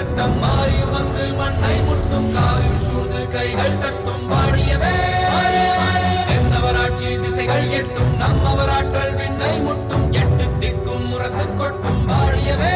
சட்டம் மாறி வந்து மண்ணை முட்டும் காலில் சூழ்ந்து கைகள் தட்டும் வாழியவே என்னவராட்சி திசைகள் எட்டும் நம்மவராற்றல் விண்ணை முட்டும் எட்டு திக்கும் முரசு கொட்டும் வாழியவே.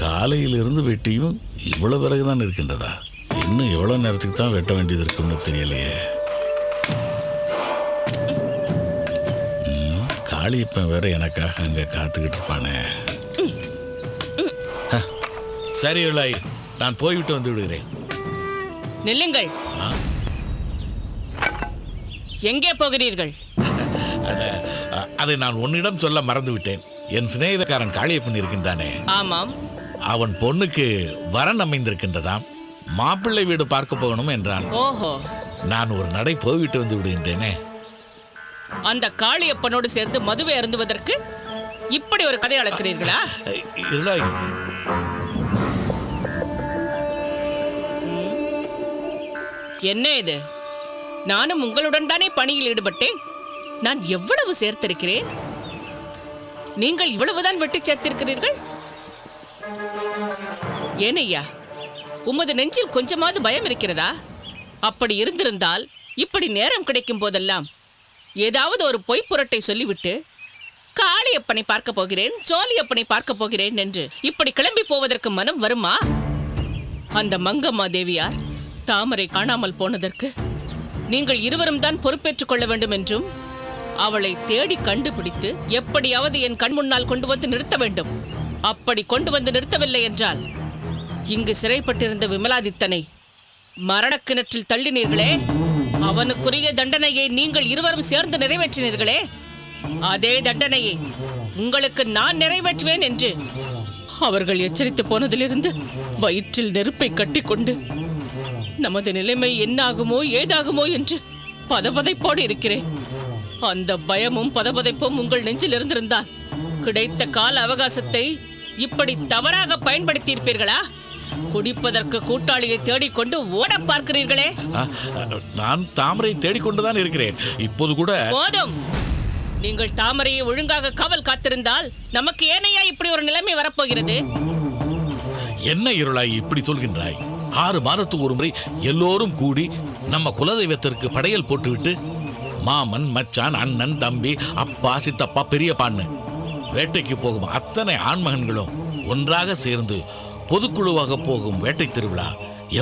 காலையிலிருந்து வெட்டியும் இவ்வளோ பிறகுதான் இருக்கின்றதா? இன்னும் எவ்வளோ நேரத்துக்கு தான் வெட்ட வேண்டியது இருக்குன்னு தெரியலையே. காளியப்பன் வேற எனக்காக அங்கே காத்துக்கிட்டு இருப்பானே. சரி இவளாய், நான் போய்விட்டு வந்து விடுகிறேன். நில்லுங்கள். எங்கே போகிறீர்கள்? அதை நான் உன்னிடம் சொல்ல மறந்து விட்டேன். என் சிநேகிதக்காரன் காளியப்பன் இருக்கின்றானே. ஆமாம். அவன் பொண்ணுக்கு வரன் அமைந்திருக்கின்றதாம். மாப்பிள்ளை வீடு பார்க்க போகணும் என்றான். ஓஹோ. நான் ஒரு நடை போய்விட்டு வந்து விடுகின்றேனே. அந்த காளியப்பனோடு சேர்ந்து மதுவை அருந்துவதற்கு இப்படி ஒரு கதை அளக்கிறீர்களா? என்ன இது? நானும் உங்களுடன் தானே பணியில் ஈடுபட்டேன். நான் எவ்வளவு சேர்த்திருக்கிறேன்? நீங்கள் இவ்வளவுதான் வெட்டி சேர்த்திருக்கிறீர்கள். ஏனையா, உமது நெஞ்சில் கொஞ்சமாவது பயம் இருக்கிறதா? அப்படி இருந்திருந்தால் இப்படி நேரம் கிடைக்கும் போதெல்லாம் ஏதாவது ஒரு பொய்ப்புரட்டை சொல்லிவிட்டு காளியப்பனை பார்க்க போகிறேன், சோழியப்பனை பார்க்க போகிறேன் என்று இப்படி கிளம்பி போவதற்கு மனம் வருமா? அந்த மங்கம்மா தேவியார் தாமரை காணாமல் போனதற்கு நீங்கள் இருவரும் தான் பொறுப்பேற்றுக் கொள்ள வேண்டும் என்றும் அவளை தேடி கண்டுபிடித்து எப்படியாவது என் கண் முன்னால் கொண்டு வந்து நிறுத்த வேண்டும். அப்படி கொண்டு வந்து நிறுத்தவில்லை என்றால் இங்கு சிறைப்பட்டிருந்த விமலாதித்தனை மரணக்கிணற்றில் தள்ளினீர்களே, அவனுக்குரிய தண்டனையை நீங்கள் இருவரும் சேர்ந்து நிறைவேற்றினீர்களே, அதே தண்டனையை உங்களுக்கு நான் நிறைவேற்றுவேன் என்று அவர்கள் எச்சரித்து போனதிலிருந்து வயிற்றில் நெருப்பை கட்டிக்கொண்டு நமது நிலைமை என்னாகுமோ ஏதாகுமோ என்று பதபதைப்போடு இருக்கிறேன். அந்த பயமும் பதபதைப்பும் உங்கள் நெஞ்சில் இருந்திருந்தால் கிடைத்த கால அவகாசத்தை இப்படி தவறாக பயன்படுத்தி இருப்பீர்களா? குடிப்பதற்கு கூட்டாளியை தேடிக்கொண்டு ஓட பார்க்கிறீர்களே. நான் தாமரை தேடிக்கொண்டுதான் இருக்கிறேன். இப்போது கூட போதும். நீங்கள் தாமரையை ஒழுங்காக காவல் காத்திருந்தால் நமக்கு ஏனையா இப்படி ஒரு நிலைமை வரப்போகிறது? என்ன இருளாய் இப்படி சொல்கின்றாய்? 6 மாதத்துக்கு ஒரு முறை எல்லோரும் கூடி நம்ம குலதெய்வத்திற்கு படையல் போட்டுவிட்டு மாமன், மச்சான், அண்ணன், தம்பி, அப்பா, சித்தப்பா, பெரியப்பான்னு வேட்டைக்கு போகும் அத்தனை ஆண்மகன்களும் ஒன்றாக சேர்ந்து பொதுக்குழுவாக போகும் வேட்டை திருவிழா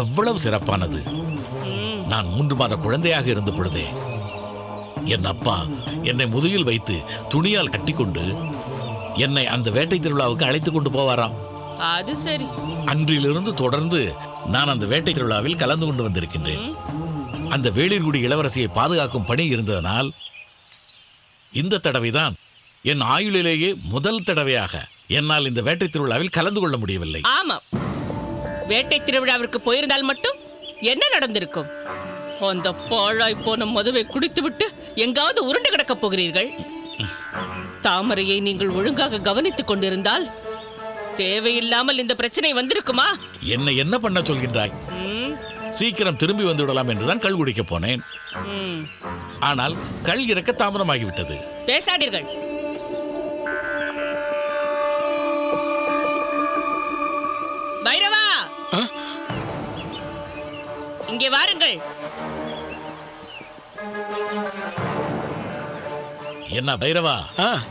எவ்வளவு சிறப்பானது. நான் 3 மாத குழந்தையாக இருந்த பொழுதே என் அப்பா என்னை முதுகில் வைத்து துணியால் கட்டிக்கொண்டு என்னை அந்த வேட்டை திருவிழாவுக்கு அழைத்து கொண்டு போவாராம். அது சரி. அன்றிலிருந்து தொடர்ந்து நான் அந்த வேட்டை திருவிழாவில் கலந்து கொண்டு வந்திருக்கின்றேன். அந்த வேளிர்குடி இளவரசியை பாதுகாக்கும் பணி இருந்ததனால் இந்த தடவைதான் என் ஆயுளிலேயே முதல் தடவையாக என்னால் இந்த வேட்டை திருவிழாவில் கலந்து கொள்ள முடியவில்லை. ஆமாம், வேட்டை திருவிழாவிற்கு போயிருந்தால் மட்டும் என்ன நடந்திருக்கும்? அந்த பாழாய் போன மதுவை குடித்துவிட்டு எங்காவது உருண்டு கிடக்கப் போகிறீர்கள். தாமரையை நீங்கள் ஒழுங்காக கவனித்துக் கொண்டிருந்தால் தேவையில்லாமல் இந்த பிரச்சனை வந்திருக்குமா? என்ன பண்ண சொல்கின்றாய்? சீக்கிரம் திரும்பி வந்து விடலாம் என்றுதான் கள் குடிக்க போனேன். ஆனால் கள் இறக்க தாமதமாகிவிட்டது. பேசாதீர்கள். பைரவா, இங்கே வாருங்கள். என்ன பைரவா,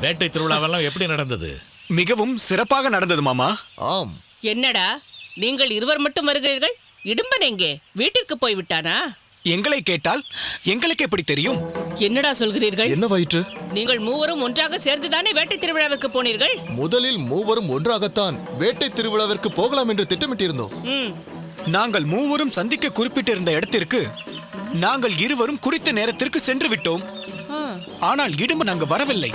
வேட்டை திருவிழாவெல்லாம் எப்படி நடந்தது? மிகவும் சிறப்பாக நடந்தது மாமா. என்னடா நீங்கள் இருவர் மட்டும் வருகிறீர்கள்? இடும்பன் எங்கே? வீட்டிற்கு போய் விட்டானா? எங்களை கேட்டால் எங்களுக்கு எப்படி தெரியும்? என்னடா சொல்கிறீர்கள்? என்னவாயிற்று? நீங்கள் மூவரும் ஒன்றாக சேர்ந்துதானே வேட்டை திருவிழாவிற்கு போனீர்கள்? முதலில் மூவரும் ஒன்றாகத்தான் வேட்டை திருவிழாவிற்கு போகலாம் என்று திட்டமிட்டிருந்தோம். நாங்கள் மூவரும் சந்திக்க குறிப்பிட்டிருந்த இடத்திற்கு நாங்கள் இருவரும் குறித்த நேரத்திற்கு சென்று விட்டோம். ஆனால் இடும்பன் அங்கு வரவில்லை.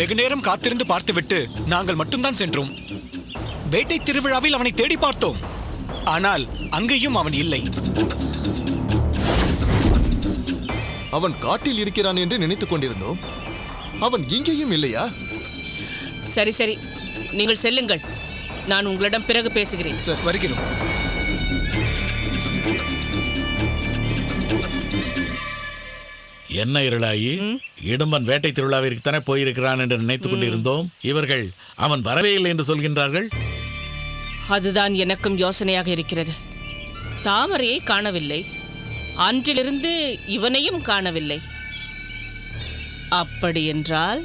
வெகு நேரம் காத்திருந்து பார்த்துவிட்டு நாங்கள் மட்டும்தான் சென்றோம். வேட்டை திருவிழாவில் அவனை தேடி பார்த்தோம். ஆனால் அங்கேயும் அவன் இல்லை. அவன் காட்டில் இருக்கிறான் என்று நினைத்துக் கொண்டிருந்தோம். அவன் இங்கேயும் இல்லையா? சரி சரி, நீங்கள் செல்லுங்கள். நான் உங்களிடம் பிறகு பேசுகிறேன். சரி, வருகிறோம். என்ன இருளாயி, இடும்பன் வேட்டை திருவிழாவிற்கு தானே போயிருக்கிறான் என்று நினைத்துக் கொண்டிருந்தோம். இவர்கள் அவன் வரவே இல்லை என்று சொல்கின்றார்கள். அதுதான் எனக்கும் யோசனையாக இருக்கிறது. தாமரையை காணவில்லை, அன்றிலிருந்து இவனையும் காணவில்லை. அப்படி என்றால்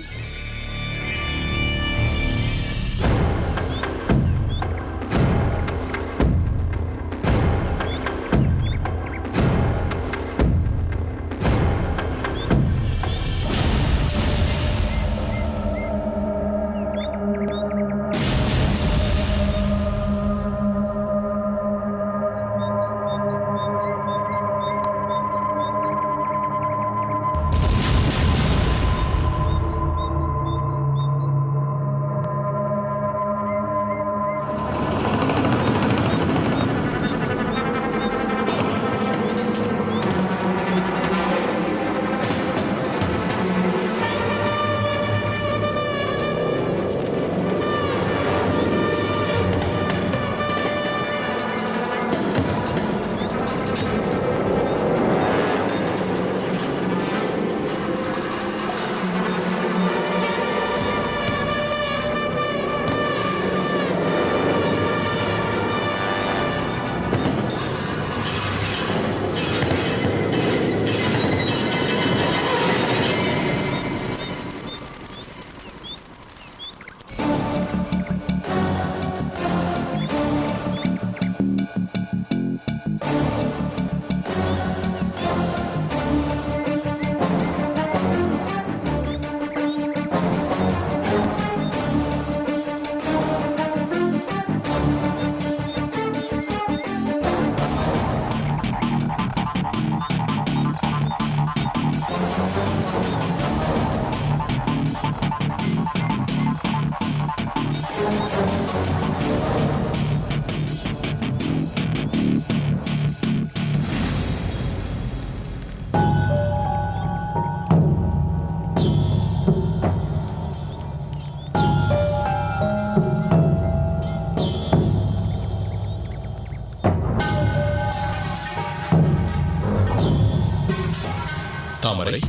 தாமரை,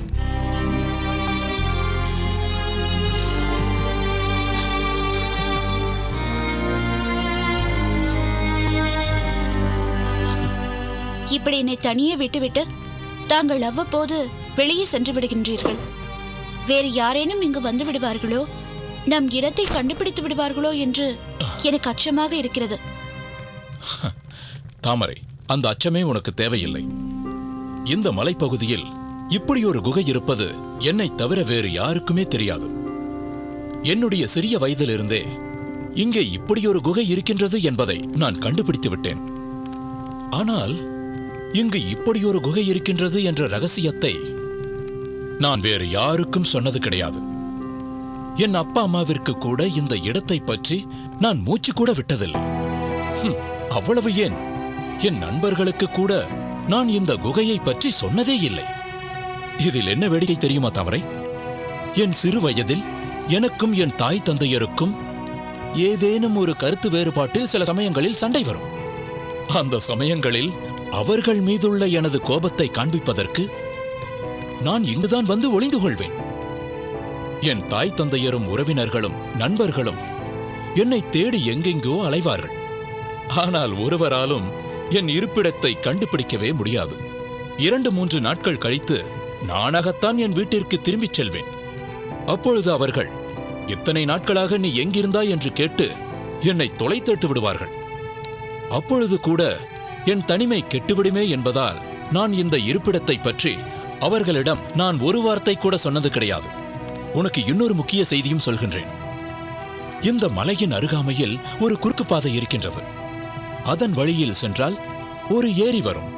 இப்படி என்னை தனியே விட்டுவிட்டு தாங்கள் அவ்வப்போது வெளியே சென்று விடுகின்றீர்கள். வேறு யாரேனும் இங்கு வந்து விடுவார்களோ, நம் இடத்தை கண்டுபிடித்து விடுவார்களோ என்று எனக்கு அச்சமாக இருக்கிறது. தாமரை, அந்த அச்சமே உனக்கு தேவையில்லை. இந்த மலைப்பகுதியில் இப்படி ஒரு குகை இருப்பது என்னை தவிர வேறு யாருக்குமே தெரியாது. என்னுடைய சிறிய வயதிலிருந்தே இங்கே இப்படி ஒரு குகை இருக்கின்றது என்பதை நான் கண்டுபிடித்து விட்டேன். ஆனால் இங்கு இப்படி ஒரு குகை இருக்கின்றது என்ற ரகசியத்தை நான் வேறு யாருக்கும் சொன்னது கிடையாது. என் அப்பா அம்மாவிற்கு கூட இந்த இடத்தை பற்றி நான் மூச்சு கூட விட்டதில்லை. அவ்வளவு ஏன், என் நண்பர்களுக்கு கூட நான் இந்த குகையை பற்றி சொன்னதே இல்லை. இதில் என்ன வேடிக்கை தெரியுமா தாமரை? என் சிறு வயதில் எனக்கும் என் தாய் தந்தையருக்கும் ஏதேனும் ஒரு கருத்து வேறுபாட்டில் சில சமயங்களில் சண்டை வரும். அந்த சமயங்களில் அவர்கள் மீதுள்ள எனது கோபத்தை காண்பிப்பதற்கு நான் இங்குதான் வந்து ஒளிந்து கொள்வேன். என் தாய் தந்தையரும் உறவினர்களும் நண்பர்களும் என்னை தேடி எங்கெங்கோ அலைவார்கள். ஆனால் ஒருவராலும் என் இருப்பிடத்தை கண்டுபிடிக்கவே முடியாது. 2-3 நாட்கள் கழித்து நானாகத்தான் என் வீட்டிற்கு திரும்பிச் செல்வேன். அப்பொழுது அவர்கள், இத்தனை நாட்களாக நீ எங்கிருந்தாய் என்று கேட்டு என்னை தொலைத்தட்டு விடுவார்கள். அப்பொழுது கூட என் தனிமை கெட்டுவிடுமே என்பதால் நான் இந்த இருப்பிடத்தை பற்றி அவர்களிடம் நான் ஒரு வார்த்தை கூட சொன்னது கிடையாது. உனக்கு இன்னொரு முக்கிய செய்தியும் சொல்கின்றேன். இந்த மலையின் அருகாமையில் ஒரு குறுக்கு பாதை இருக்கின்றது. அதன் வழியில் சென்றால் ஒரு ஏரி வரும்.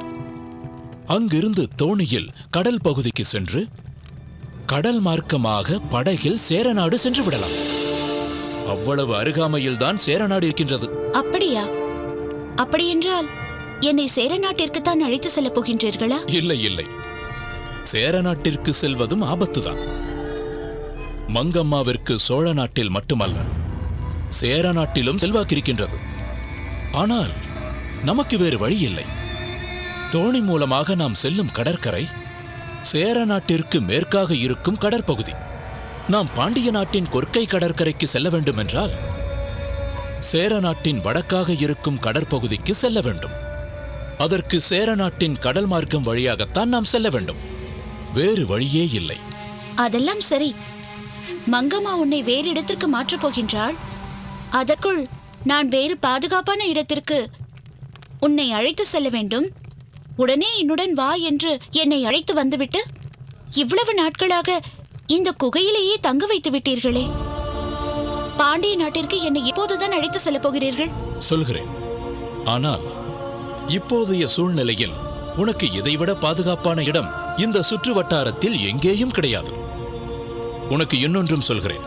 அங்கிருந்து தோணியில் கடல் பகுதிக்கு சென்று கடல் மார்க்கமாக படகில் சேரநாடு சென்று விடலாம். அவ்வளவு அருகாமையில் தான் சேரநாடு இருக்கின்றது. அப்படியா? அப்படியென்றால் என்னை சேர நாட்டிற்குத்தான் அழைத்து செல்லப் போகின்றீர்களா? இல்லை இல்லை, சேர நாட்டிற்கு செல்வதும் ஆபத்துதான். மங்கம்மாவிற்கு சோழ நாட்டில் மட்டுமல்ல, சேர நாட்டிலும் செல்வாக்கு இருக்கின்றது. ஆனால் நமக்கு வேறு வழி இல்லை. தோணி மூலமாக நாம் செல்லும் கடற்கரை சேர நாட்டிற்கு மேற்காக இருக்கும் கடற்பகுதி. நாம் பாண்டிய நாட்டின் கொற்கை கடற்கரைக்கு செல்ல வேண்டும் என்றால் சேர நாட்டின் வடக்காக இருக்கும் கடற்பகுதிக்கு செல்ல வேண்டும். அதற்கு சேர நாட்டின் கடல் மார்க்கம் வழியாகத்தான் நாம் செல்ல வேண்டும். வேறு வழியே இல்லை. அதெல்லாம் சரி. மங்கம்மா உன்னை வேறு இடத்திற்கு மாற்றப் போகின்றாள். அதற்குள் நான் வேறு பாதுகாப்பான இடத்திற்கு உன்னை அழைத்து செல்ல வேண்டும். உடனே என்னுடன் வா என்று என்னை அழைத்து வந்துவிட்டு இவ்வளவு நாட்களாக இந்த குகையிலேயே தங்க வைத்து விட்டீர்களே. பாண்டிய நாட்டிற்கு என்னை இப்போதுதான் அழைத்து செல்ல போகிறீர்கள்? சொல்கிறேன். ஆனால் இப்போதைய சூழ்நிலையில் உனக்கு இதைவிட பாதுகாப்பான இடம் இந்த சுற்று வட்டாரத்தில் எங்கேயும் கிடையாது. உனக்கு இன்னொன்றும் சொல்கிறேன்.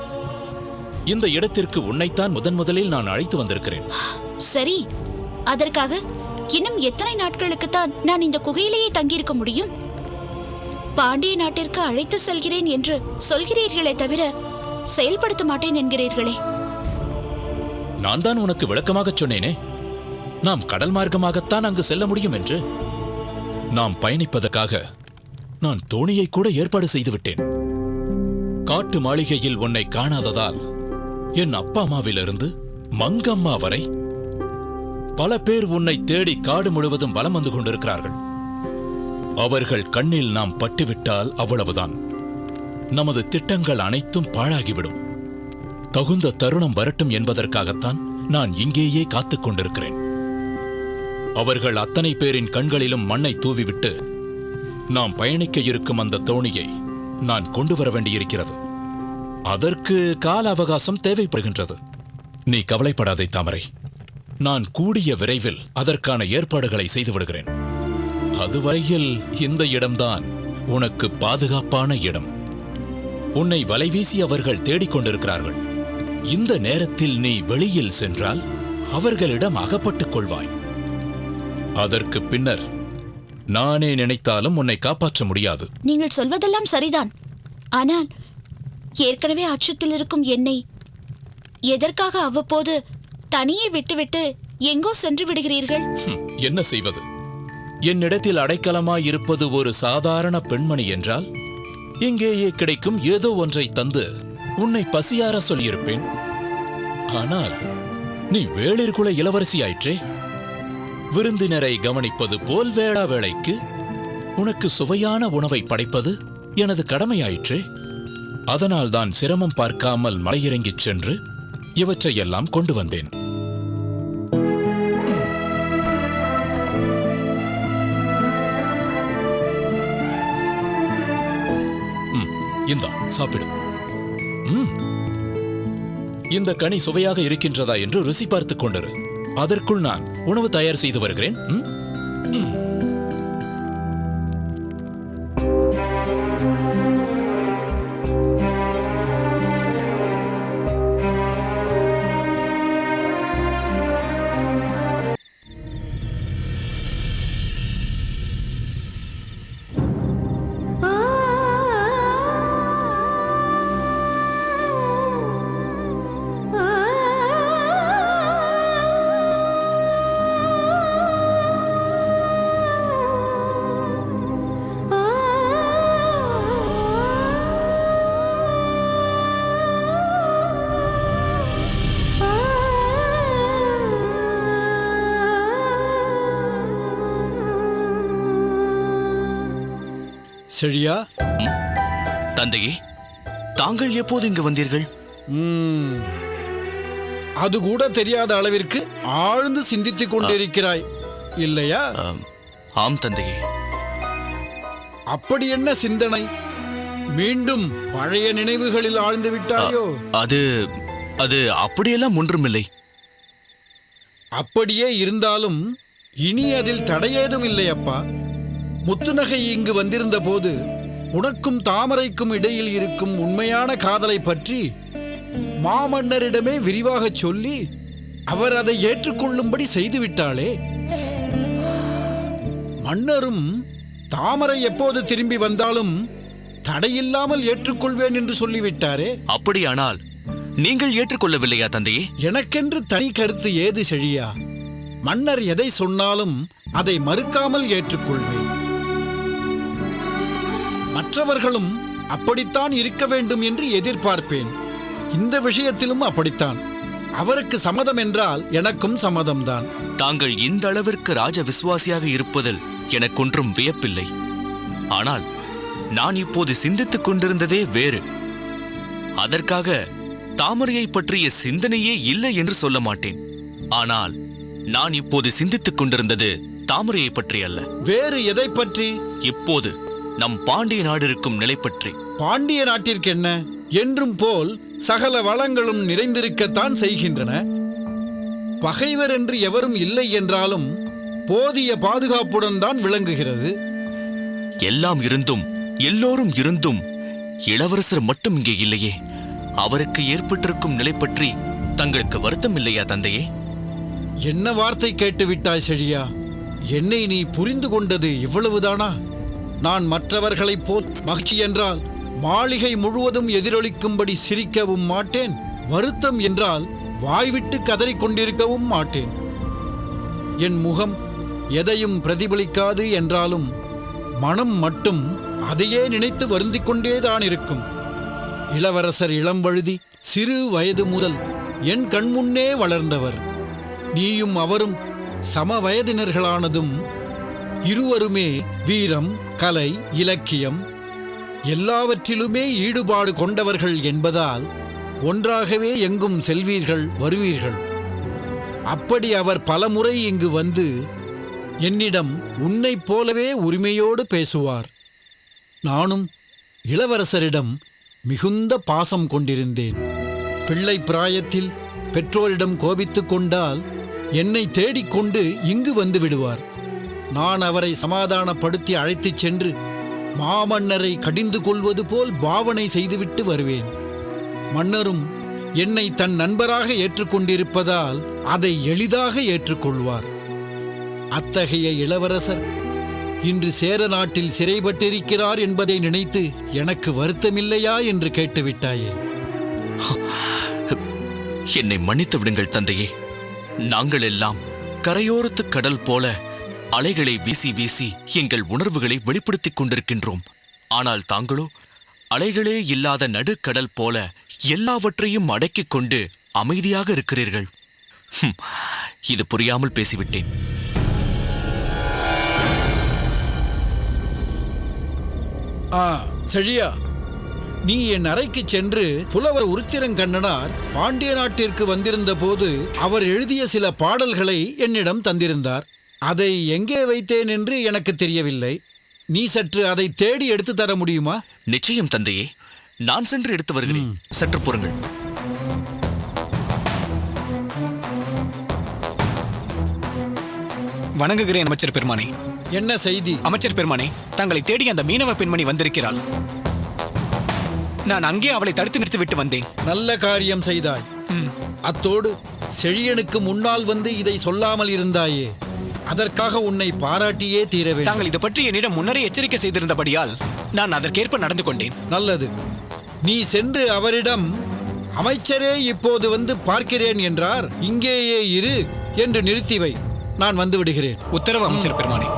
இந்த இடத்திற்கு உன்னைத்தான் முதலில் நான் அழைத்து வந்திருக்கிறேன். சரி, அதற்காக இன்னும் எத்தனை நாட்களுக்குத்தான் நான் இந்த குகையிலேயே தங்கியிருக்க முடியும்? பாண்டிய நாட்டிற்கு அழைத்து செல்கிறேன் என்று சொல்கிறீர்களே தவிர செயல்படுத்த மாட்டேன் என்கிறீர்களே. நான் தான் உனக்கு விளக்கமாக சொன்னேனே, நாம் கடல் மார்க்கமாகத்தான் அங்கு செல்ல முடியும் என்று. நாம் பயணிப்பதற்காக நான் தோணியை கூட ஏற்பாடு செய்துவிட்டேன். காட்டு மாளிகையில் உன்னை காணாததால் என் அப்பா அம்மாவிலிருந்து மங்கம்மா வரை பல பேர் உன்னை தேடி காடு முழுவதும் வலம் வந்து கொண்டிருக்கிறார்கள். அவர்கள் கண்ணில் நாம் பட்டுவிட்டால் அவ்வளவுதான். நமது திட்டங்கள் அனைத்தும் பாழாகிவிடும். தகுந்த தருணம் வரட்டும் என்பதற்காகத்தான் நான் இங்கேயே காத்துக் கொண்டிருக்கிறேன். அவர்கள் அத்தனை பேரின் கண்களிலும் மண்ணை தூவிவிட்டு நாம் பயணிக்க இருக்கும் அந்த தோணியை நான் கொண்டு வர வேண்டியிருக்கிறது. அதற்கு கால அவகாசம் தேவைப்படுகின்றது. நீ கவலைப்படாதே தாமரை. நான் கூடிய விரைவில் அதற்கான ஏற்பாடுகளை செய்து விடுகிறேன். அதுவரையில் இந்த இடம்தான் உனக்கு பாதுகாப்பான இடம். உன்னை வலைவீசி அவர்கள் தேடிக்கொண்டிருக்கிறார்கள். இந்த நேரத்தில் நீ வெளியில் சென்றால் அவர்களிடம் அகப்பட்டுக் கொள்வாய். அதற்கு பின்னர் நானே நினைத்தாலும் உன்னை காப்பாற்ற முடியாது. நீங்கள் சொல்வதெல்லாம் சரிதான். ஆனால் ஏற்கனவே அச்சத்தில் இருக்கும் என்னை எதற்காக அவ்வப்போது தனியே விட்டுவிட்டு எங்கோ சென்று விடுகிறீர்கள்? என்ன செய்வது? என்னிடத்தில் அடைக்கலமாயிருப்பது ஒரு சாதாரண பெண்மணி என்றால் இங்கேயே கிடைக்கும் ஏதோ ஒன்றை தந்து உன்னை பசியார சொல்லியிருப்பேன். ஆனால் நீ வேளிர்குல இளவரசியாயிற்றே. விருந்தினரை கவனிப்பது போல் வேளா வேளைக்கு உனக்கு சுவையான உணவை படைப்பது எனது கடமையாயிற்றே. அதனால்தான் சிரமம் பார்க்காமல் மலையிறங்கிச் சென்று இவற்றையெல்லாம் கொண்டு வந்தேன். இந்தா சாப்பிடு. இந்த கனி சுவையாக இருக்கின்றதா என்று ருசி பார்த்துக் கொண்டிரு. அதற்குள் நான் உணவு தயார் செய்து வருகிறேன். செழியா? தந்தையே, தாங்கள் எப்போது இங்கு வந்தீர்கள்? அது கூட தெரியாத அளவிற்கு ஆழ்ந்து சிந்தித்துக் கொண்டிருக்கிறாய் இல்லையா? ஆம் தந்தையே. அப்படி என்ன சிந்தனை? மீண்டும் பழைய நினைவுகளில் ஆழ்ந்து விட்டாயோ? அது அது அப்படியெல்லாம் ஒன்றுமில்லை. அப்படியே இருந்தாலும் இனி அதில் தடையேதும் இல்லை அப்பா. முத்துநகை இங்கு வந்திருந்த போது உனக்கும் தாமரைக்கும் இடையில் இருக்கும் உண்மையான காதலை பற்றி மாமன்னரிடமே விரிவாக சொல்லி அவர் அதை ஏற்றுக்கொள்ளும்படி செய்துவிட்டாளே. மன்னரும் தாமரை எப்போது திரும்பி வந்தாலும் தடையில்லாமல் ஏற்றுக்கொள்வேன் என்று சொல்லிவிட்டாரே. அப்படியானால் நீங்கள் ஏற்றுக்கொள்ளவில்லையா தந்தையே? எனக்கென்று தனி கருத்து ஏது செழியா? மன்னர் எதை சொன்னாலும் அதை மறுக்காமல் ஏற்றுக்கொள்வேன். மற்றவர்களும் அப்படித்தான் இருக்க வேண்டும் என்று எதிர்பார்ப்பேன். இந்த விஷயத்திலும் அப்படித்தான். அவருக்கு சம்மதம் என்றால் எனக்கும் சம்மதம்தான். தாங்கள் இந்த அளவிற்கு ராஜ விசுவாசியாக இருப்பதில் எனக்கொன்றும் வியப்பில்லை. ஆனால் நான் இப்போது சிந்தித்துக் கொண்டிருந்ததே வேறு. அதற்காக தாமரையை பற்றிய சிந்தனையே இல்லை என்று சொல்ல மாட்டேன். ஆனால் நான் இப்போது சிந்தித்துக் கொண்டிருந்தது தாமரையை பற்றி அல்ல. வேறு எதை பற்றி? இப்போது நம் பாண்டிய நாடு இருக்கும் நிலை பற்றி. பாண்டிய நாட்டிற்கு என்ன? என்றும் போல் சகல வளங்களும் நிறைந்திருக்கத்தான் செய்கின்றன. பகைவர் என்று எவரும் இல்லை என்றாலும் போதிய பாதுகாப்புடன் தான் விளங்குகிறது. எல்லாம் இருந்தும் எல்லோரும் இருந்தும் இளவரசர் மட்டும் இங்கே இல்லையே. அவருக்கு ஏற்பட்டிருக்கும் நிலை பற்றி தங்களுக்கு வருத்தம் இல்லையா தந்தையே? என்ன வார்த்தை கேட்டு விட்டாய் செழியா? என்னை நீ புரிந்து கொண்டது இவ்வளவுதானா? நான் மற்றவர்களைப் போல் மகிழ்ச்சி என்றால் மாளிகை முழுவதும் எதிரொலிக்கும்படி சிரிக்கவும் மாட்டேன். வருத்தம் என்றால் வாய்விட்டு கதறிக்கொண்டிருக்கவும் மாட்டேன். என் முகம் எதையும் பிரதிபலிக்காது என்றாலும் மனம் மட்டும் அதையே நினைத்து வருந்திக் கொண்டேதான் இருக்கும். இளவரசர் இளம்பழுதி சிறு வயது முதல் என் கண்முன்னே வளர்ந்தவர். நீயும் அவரும் சம வயதினர்களானதும் இருவருமே வீரம், கலை, இலக்கியம் எல்லாவற்றிலுமே ஈடுபாடு கொண்டவர்கள் என்பதால் ஒன்றாகவே எங்கும் செல்வீர்கள், வருவீர்கள். அப்படி அவர் பலமுறை இங்கு வந்து என்னிடம் உன்னைப் போலவே உரிமையோடு பேசுவார். நானும் இளவரசரிடம் மிகுந்த பாசம் கொண்டிருந்தேன். பிள்ளை பிராயத்தில் பெற்றோரிடம் கோபித்துக் கொண்டால் என்னை தேடிக்கொண்டு இங்கு வந்து விடுவார். நான் அவரை சமாதானப்படுத்தி அழைத்துச் சென்று மாமன்னரை கடிந்து கொள்வது போல் பாவனை செய்துவிட்டு வருவேன். மன்னரும் என்னை தன் நண்பராக ஏற்றுக்கொண்டிருப்பதால் அதை எளிதாக ஏற்றுக்கொள்வார். அத்தகைய இளவரசர் இன்று சேர நாட்டில் சிறைப்பட்டிருக்கிறார் என்பதை நினைத்து எனக்கு வருத்தமில்லையா என்று கேட்டுவிட்டாயே. என்னை மன்னித்து விடுங்கள் தந்தையே. நாங்கள் எல்லாம் கரையோரத்து கடல் போல அலைகளை வீசி வீசி எங்கள் உணர்வுகளை வெளிப்படுத்திக் கொண்டிருக்கின்றோம். ஆனால் தாங்களோ அலைகளே இல்லாத நடுக்கடல் போல எல்லாவற்றையும் அடக்கிக் கொண்டு அமைதியாக இருக்கிறீர்கள். இது புரியாமல் பேசிவிட்டேன். செழியா, நீ என் அறைக்கு சென்று புலவர் உருத்திரங்கண்ணனார் பாண்டிய நாட்டிற்கு வந்திருந்த போது அவர் எழுதிய சில பாடல்களை என்னிடம் தந்திருந்தார். அதை எங்கே வைத்தேன் என்று எனக்கு தெரியவில்லை. நீ சற்று அதை தேடி எடுத்து தர முடியுமா? நிச்சயம் தந்தையே, நான் சென்று எடுத்து வருகிறேன். சற்று பொறுங்கள். வணங்குகிறேன் அமைச்சர் பெருமானே. என்ன செய்தி? அமைச்சர் பெருமானே, தங்களை தேடி அந்த மீனவ பெண்மணி வந்திருக்கிறாள். நான் அங்கே அவளை தடுத்து நிறுத்திவிட்டு வந்தேன். நல்ல காரியம் செய்தாய். அத்தோடு செழியனுக்கு முன்னால் வந்து இதை சொல்லாமல் இருந்தாயே, அதற்காக உன்னை பாராட்டியே தீர வேண்டும். தாங்கள் இதை பற்றி என்னிடம் முன்னரே எச்சரிக்கை செய்திருந்தபடியால் நான் அதற்கேற்ப நடந்து கொண்டேன். நல்லது. நீ சென்று அவரிடம், அமைச்சரே இப்போது வந்து பார்க்கிறேன் என்றார், இங்கேயே இரு என்று நிறுத்தி வை, நான் வந்து விடுகிறேன். உத்தரவு அமைச்சர் பெருமானே.